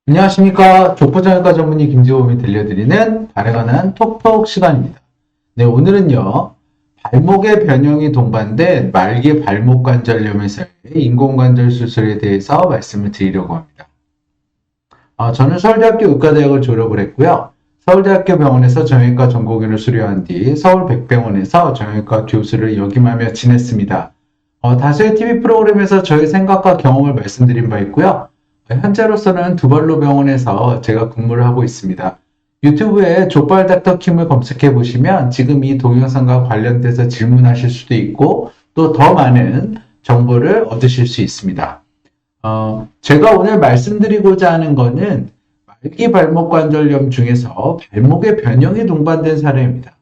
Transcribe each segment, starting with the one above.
안녕하십니까. 족부정형과 전문의 김지호이 들려드리는 발에 관한 톡톡 시간입니다. 네, 오늘은요. 발목의 변형이 동반된 말기 발목 관절염에서의 인공관절 수술에 대해서 말씀을 드리려고 합니다. 저는 서울대학교 의과대학을 졸업을 했고요. 서울대학교 병원에서 정형외과 전공의를 수료한 뒤 서울 백병원에서 정형외과 교수를 역임하며 지냈습니다. 다수의 TV 프로그램에서 저의 생각과 경험을 말씀드린 바 있고요. 현재로서는 두발로 병원에서 제가 근무를 하고 있습니다. 유튜브에 족발 닥터킴을 검색해 보시면 지금 이 동영상과 관련돼서 질문하실 수도 있고 또 더 많은 정보를 얻으실 수 있습니다. 제가 오늘 말씀드리고자 하는 거는 말기 발목 관절염 중에서 발목의 변형이 동반된 사례입니다.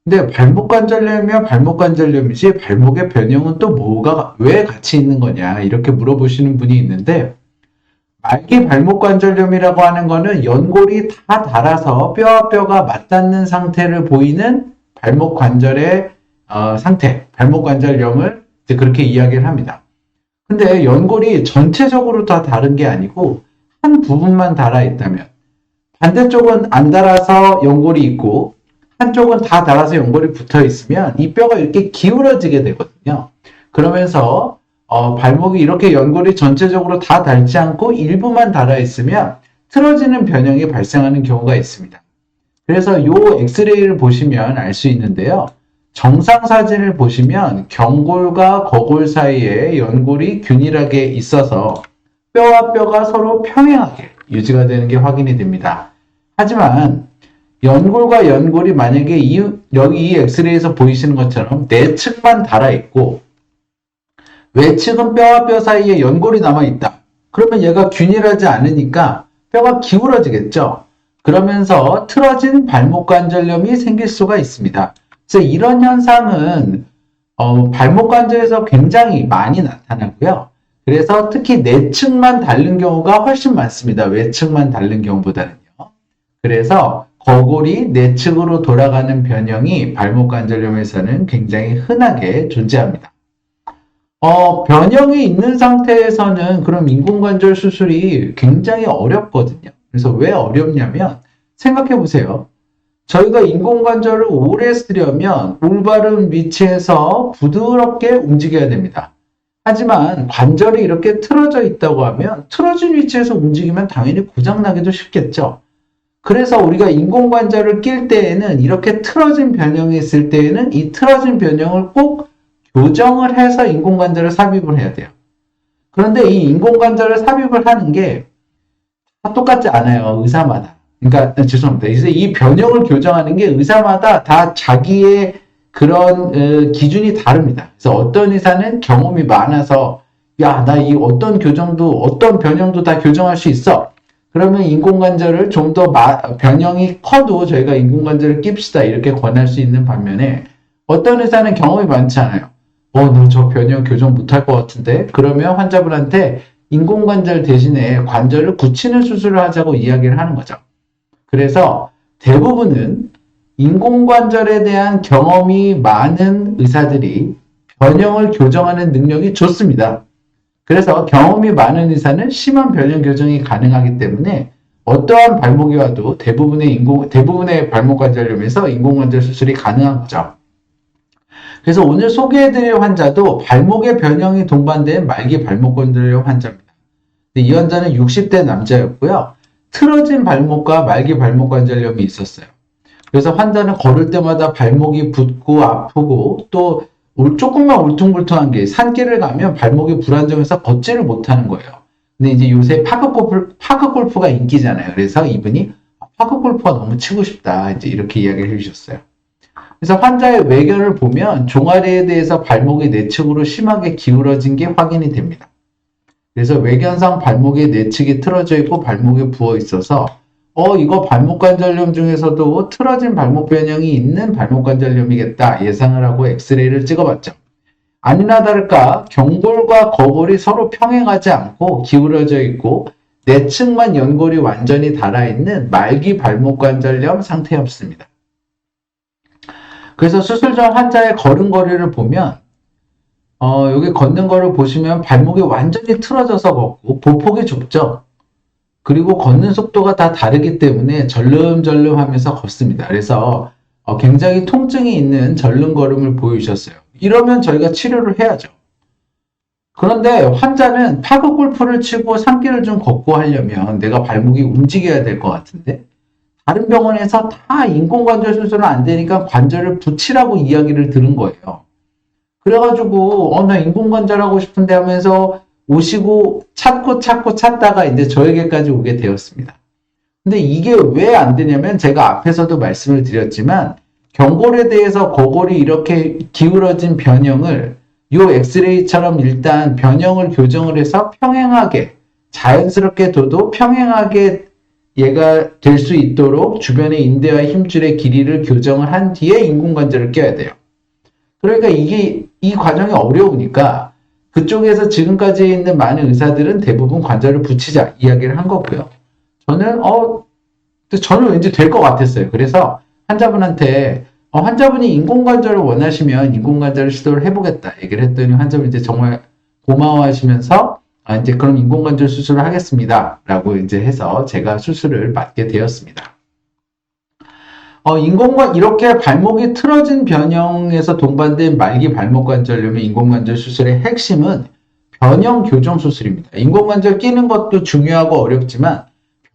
근데 발목 관절염이면 발목 관절염이지 발목의 변형은 또 뭐가 왜 같이 있는 거냐 이렇게 물어보시는 분이 있는데 말기 발목 관절염이라고 하는 거는 연골이 다 닳아서 뼈와 뼈가 맞닿는 상태를 보이는 발목 관절의 상태, 발목 관절염을 이제 그렇게 이야기를 합니다. 근데 연골이 전체적으로 다 다른 게 아니고 한 부분만 닳아 있다면 반대쪽은 안 닳아서 연골이 있고 한쪽은 다 닳아서 연골이 붙어 있으면 이 뼈가 이렇게 기울어지게 되거든요. 그러면서 발목이 이렇게 연골이 전체적으로 다 닳지 않고 일부만 닳아 있으면 틀어지는 변형이 발생하는 경우가 있습니다. 그래서 이 엑스레이를 보시면 알 수 있는데요. 정상 사진을 보시면 경골과 거골 사이에 연골이 균일하게 있어서 뼈와 뼈가 서로 평행하게 유지가 되는 게 확인이 됩니다. 하지만 연골과 연골이 만약에 여기 이 엑스레이에서 보이시는 것처럼 내측만 닳아 있고 외측은 뼈와 뼈 사이에 연골이 남아있다. 그러면 얘가 균일하지 않으니까 뼈가 기울어지겠죠. 그러면서 틀어진 발목 관절염이 생길 수가 있습니다. 그래서 이런 현상은 발목 관절에서 굉장히 많이 나타나고요. 그래서 특히 내측만 닳는 경우가 훨씬 많습니다. 외측만 닳는 경우보다는요. 그래서 거골이 내측으로 돌아가는 변형이 발목 관절염에서는 굉장히 흔하게 존재합니다. 변형이 있는 상태에서는 그럼 인공관절 수술이 굉장히 어렵거든요. 그래서 왜 어렵냐면 생각해 보세요. 저희가 인공관절을 오래 쓰려면 올바른 위치에서 부드럽게 움직여야 됩니다. 하지만 관절이 이렇게 틀어져 있다고 하면 틀어진 위치에서 움직이면 당연히 고장나기도 쉽겠죠. 그래서 우리가 인공관절을 낄 때에는 이렇게 틀어진 변형이 있을 때에는 이 틀어진 변형을 꼭 교정을 해서 인공관절을 삽입을 해야 돼요. 그런데 이 인공관절을 삽입을 하는 게 다 똑같지 않아요. 의사마다. 그러니까 죄송합니다. 그래서 이 변형을 교정하는 게 의사마다 다 자기의 그런 기준이 다릅니다. 그래서 어떤 의사는 경험이 많아서 야, 나 이 어떤 교정도 어떤 변형도 다 교정할 수 있어. 그러면 인공관절을 좀 더 변형이 커도 저희가 인공관절을 낍시다 이렇게 권할 수 있는 반면에 어떤 의사는 경험이 많지 않아요. 너 저 변형 교정 못할 것 같은데? 그러면 환자분한테 인공관절 대신에 관절을 굳히는 수술을 하자고 이야기를 하는 거죠. 그래서 대부분은 인공관절에 대한 경험이 많은 의사들이 변형을 교정하는 능력이 좋습니다. 그래서 경험이 많은 의사는 심한 변형 교정이 가능하기 때문에 어떠한 발목이 와도 대부분의 발목 관절염에서 인공관절 수술이 가능한 거죠. 그래서 오늘 소개해드릴 환자도 발목의 변형이 동반된 말기 발목 관절염 환자입니다. 이 환자는 60대 남자였고요. 틀어진 발목과 말기 발목 관절염이 있었어요. 그래서 환자는 걸을 때마다 발목이 붓고 아프고 또 조금만 울퉁불퉁한 게 산길을 가면 발목이 불안정해서 걷지를 못하는 거예요. 근데 이제 요새 파크 골프가 인기잖아요. 그래서 이분이 파크 골프가 너무 치고 싶다 이제 이렇게 이야기를 해주셨어요. 그래서 환자의 외견을 보면 종아리에 대해서 발목이 내측으로 심하게 기울어진 게 확인이 됩니다. 그래서 외견상 발목의 내측이 틀어져 있고 발목이 부어 있어서 이거 발목 관절염 중에서도 틀어진 발목 변형이 있는 발목 관절염이겠다 예상을 하고 엑스레이를 찍어봤죠. 아니나 다를까 경골과 거골이 서로 평행하지 않고 기울어져 있고 내측만 연골이 완전히 닳아있는 말기 발목 관절염 상태였습니다. 그래서 수술 전 환자의 걸음걸이를 보면 여기 걷는 거를 보시면 발목이 완전히 틀어져서 걷고 보폭이 좁죠. 그리고 걷는 속도가 다 다르기 때문에 절름절름 하면서 걷습니다. 그래서 굉장히 통증이 있는 절름걸음을 보여주셨어요. 이러면 저희가 치료를 해야죠. 그런데 환자는 파크 골프를 치고 산길을 좀 걷고 하려면 내가 발목이 움직여야 될 것 같은데 다른 병원에서 다 인공관절 수술은 안 되니까 관절을 붙이라고 이야기를 들은 거예요. 그래가지고 나 인공관절 하고 싶은데 하면서 오시고 찾고 찾다가 이제 저에게까지 오게 되었습니다. 근데 이게 왜 안 되냐면 제가 앞에서도 말씀을 드렸지만 경골에 대해서 고골이 이렇게 기울어진 변형을 요 엑스레이처럼 일단 변형을 교정을 해서 평행하게 자연스럽게 둬도 평행하게 얘가 될 수 있도록 주변의 인대와 힘줄의 길이를 교정을 한 뒤에 인공관절을 껴야 돼요. 그러니까 이 과정이 어려우니까 그쪽에서 지금까지 있는 많은 의사들은 대부분 관절을 붙이자 이야기를 한 거고요. 저는 왠지 될 것 같았어요. 그래서 환자분한테 환자분이 인공관절을 원하시면 인공관절을 시도를 해보겠다 얘기를 했더니 환자분이 이제 정말 고마워하시면서 이제 그럼 인공관절 수술을 하겠습니다. 라고 이제 해서 제가 수술을 받게 되었습니다. 이렇게 발목이 틀어진 변형에서 동반된 말기 발목 관절염의 인공관절 수술의 핵심은 변형 교정 수술입니다. 인공관절 끼는 것도 중요하고 어렵지만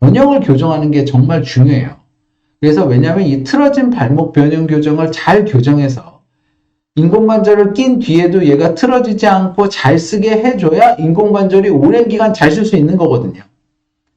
변형을 교정하는 게 정말 중요해요. 그래서 왜냐하면 이 틀어진 발목 변형 교정을 잘 교정해서 인공관절을 낀 뒤에도 얘가 틀어지지 않고 잘 쓰게 해줘야 인공관절이 오랜 기간 잘 쓸 수 있는 거거든요.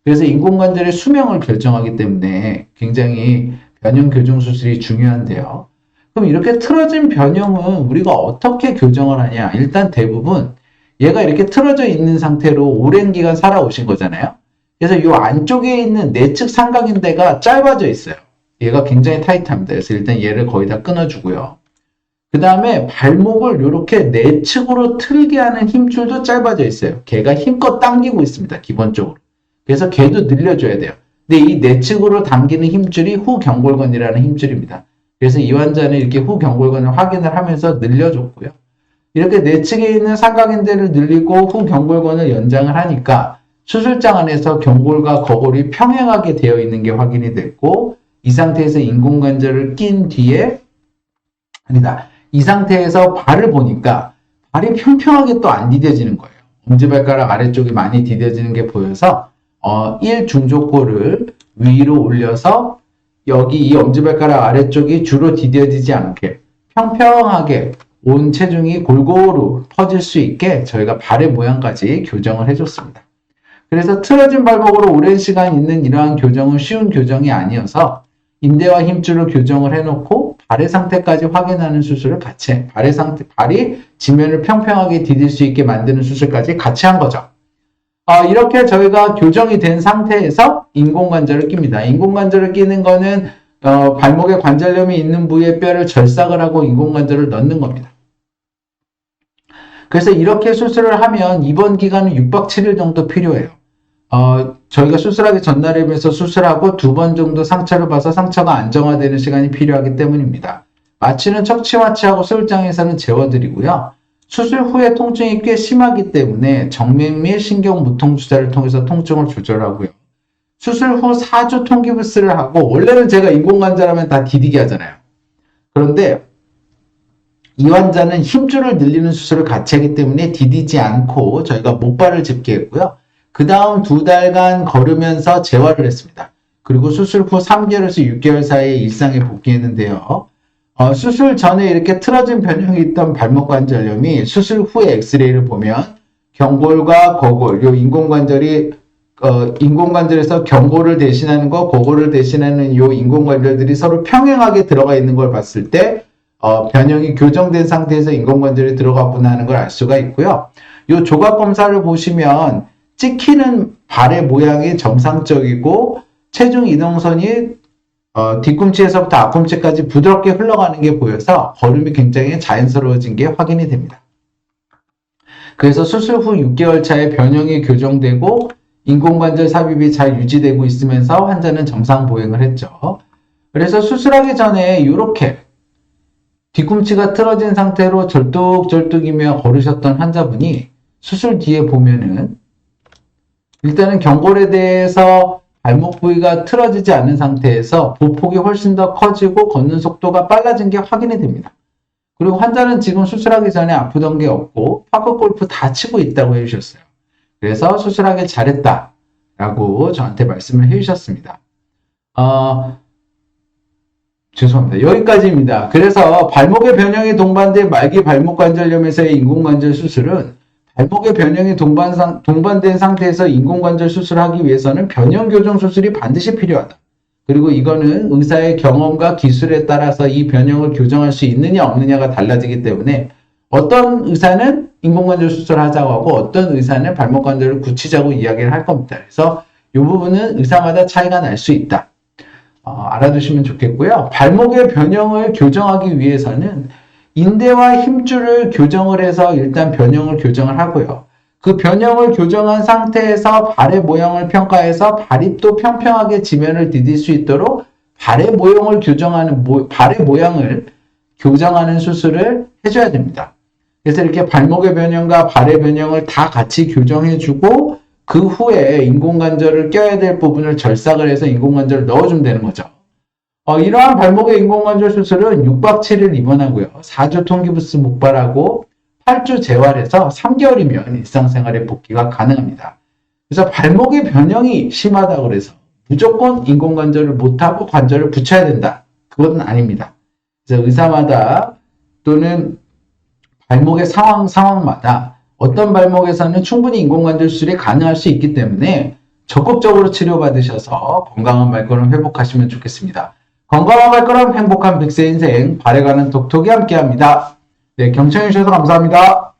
그래서 인공관절의 수명을 결정하기 때문에 굉장히 변형 교정 수술이 중요한데요. 그럼 이렇게 틀어진 변형은 우리가 어떻게 교정을 하냐? 일단 대부분 얘가 이렇게 틀어져 있는 상태로 오랜 기간 살아오신 거잖아요. 그래서 이 안쪽에 있는 내측 삼각인대가 짧아져 있어요. 얘가 굉장히 타이트합니다. 그래서 일단 얘를 거의 다 끊어주고요. 그 다음에 발목을 이렇게 내측으로 틀게 하는 힘줄도 짧아져 있어요. 걔가 힘껏 당기고 있습니다. 기본적으로. 그래서 걔도 늘려줘야 돼요. 근데 이 내측으로 당기는 힘줄이 후경골건이라는 힘줄입니다. 그래서 이 환자는 이렇게 후경골건을 확인을 하면서 늘려줬고요. 이렇게 내측에 있는 삼각인대를 늘리고 후경골건을 연장을 하니까 수술장 안에서 경골과 거골이 평행하게 되어 있는 게 확인이 됐고 이 상태에서 인공관절을 낀 뒤에 이 상태에서 발을 보니까 발이 평평하게 또 안 디뎌지는 거예요. 엄지발가락 아래쪽이 많이 디뎌지는 게 보여서 1중족골을 위로 올려서 여기 이 엄지발가락 아래쪽이 주로 디뎌지지 않게 평평하게 온 체중이 골고루 퍼질 수 있게 저희가 발의 모양까지 교정을 해줬습니다. 그래서 틀어진 발목으로 오랜 시간 있는 이러한 교정은 쉬운 교정이 아니어서 인대와 힘줄을 교정을 해놓고 발의 상태까지 확인하는 수술을 같이 발이 지면을 평평하게 디딜 수 있게 만드는 수술까지 같이 한 거죠. 이렇게 저희가 교정이 된 상태에서 인공관절을 낍니다. 인공관절을 끼는 거는 발목에 관절염이 있는 부위의 뼈를 절삭을 하고 인공관절을 넣는 겁니다. 그래서 이렇게 수술을 하면 입원 기간은 6박 7일 정도 필요해요. 저희가 수술하기 전날이면서 수술하고 2번 정도 상처를 봐서 상처가 안정화되는 시간이 필요하기 때문입니다. 마취는 척추마취하고 수술장에서는 재워드리고요. 수술 후에 통증이 꽤 심하기 때문에 정맥 및 신경무통주사를 통해서 통증을 조절하고요. 수술 후 4주 통기부스를 하고 원래는 제가 인공관절하면 다 디디게 하잖아요. 그런데 이 환자는 힘줄을 늘리는 수술을 같이 하기 때문에 디디지 않고 저희가 목발을 짚게 했고요. 그 다음 2달간 걸으면서 재활을 했습니다. 그리고 수술 후 3개월에서 6개월 사이에 일상에 복귀했는데요. 수술 전에 이렇게 틀어진 변형이 있던 발목 관절염이 수술 후에 엑스레이를 보면 경골과 거골, 요 인공관절에서 경골을 대신하는 거, 거골을 대신하는 요 인공관절들이 서로 평행하게 들어가 있는 걸 봤을 때 변형이 교정된 상태에서 인공관절이 들어갔구나 하는 걸 알 수가 있고요. 요 조각 검사를 보시면 찍히는 발의 모양이 정상적이고 체중 이동선이 뒤꿈치에서부터 앞꿈치까지 부드럽게 흘러가는 게 보여서 걸음이 굉장히 자연스러워진 게 확인이 됩니다. 그래서 수술 후 6개월 차에 변형이 교정되고 인공관절 삽입이 잘 유지되고 있으면서 환자는 정상 보행을 했죠. 그래서 수술하기 전에 이렇게 뒤꿈치가 틀어진 상태로 절뚝절뚝이며 걸으셨던 환자분이 수술 뒤에 보면은 일단은 경골에 대해서 발목 부위가 틀어지지 않은 상태에서 보폭이 훨씬 더 커지고 걷는 속도가 빨라진 게 확인이 됩니다. 그리고 환자는 지금 수술하기 전에 아프던 게 없고 파크 골프 다 치고 있다고 해주셨어요. 그래서 수술하기 잘했다라고 저한테 말씀을 해주셨습니다. 죄송합니다. 여기까지입니다. 그래서 발목의 변형이 동반된 말기 발목 관절염에서의 인공관절 수술은 발목의 변형이 동반된 상태에서 인공관절 수술하기 위해서는 변형 교정 수술이 반드시 필요하다. 그리고 이거는 의사의 경험과 기술에 따라서 이 변형을 교정할 수 있느냐 없느냐가 달라지기 때문에 어떤 의사는 인공관절 수술하자고 하고 어떤 의사는 발목 관절을 굳히자고 이야기를 할 겁니다. 그래서 이 부분은 의사마다 차이가 날 수 있다. 알아두시면 좋겠고요. 발목의 변형을 교정하기 위해서는 인대와 힘줄을 교정을 해서 일단 변형을 교정을 하고요. 그 변형을 교정한 상태에서 발의 모양을 평가해서 발이 또 평평하게 지면을 디딜 수 있도록 발의 모양을 교정하는 수술을 해줘야 됩니다. 그래서 이렇게 발목의 변형과 발의 변형을 다 같이 교정해주고 그 후에 인공관절을 껴야 될 부분을 절삭을 해서 인공관절을 넣어주면 되는 거죠. 이러한 발목의 인공관절 수술은 6박 7일 입원하고요. 4주 통기부스 목발하고 8주 재활해서 3개월이면 일상생활에 복귀가 가능합니다. 그래서 발목의 변형이 심하다고 그래서 무조건 인공관절을 못하고 관절을 붙여야 된다. 그것은 아닙니다. 그래서 의사마다 또는 발목의 상황마다 어떤 발목에서는 충분히 인공관절 수술이 가능할 수 있기 때문에 적극적으로 치료받으셔서 건강한 발걸음 회복하시면 좋겠습니다. 건강한 발걸음 행복한 100세 인생 발에 가는 톡톡이 함께합니다. 네, 경청해 주셔서 감사합니다.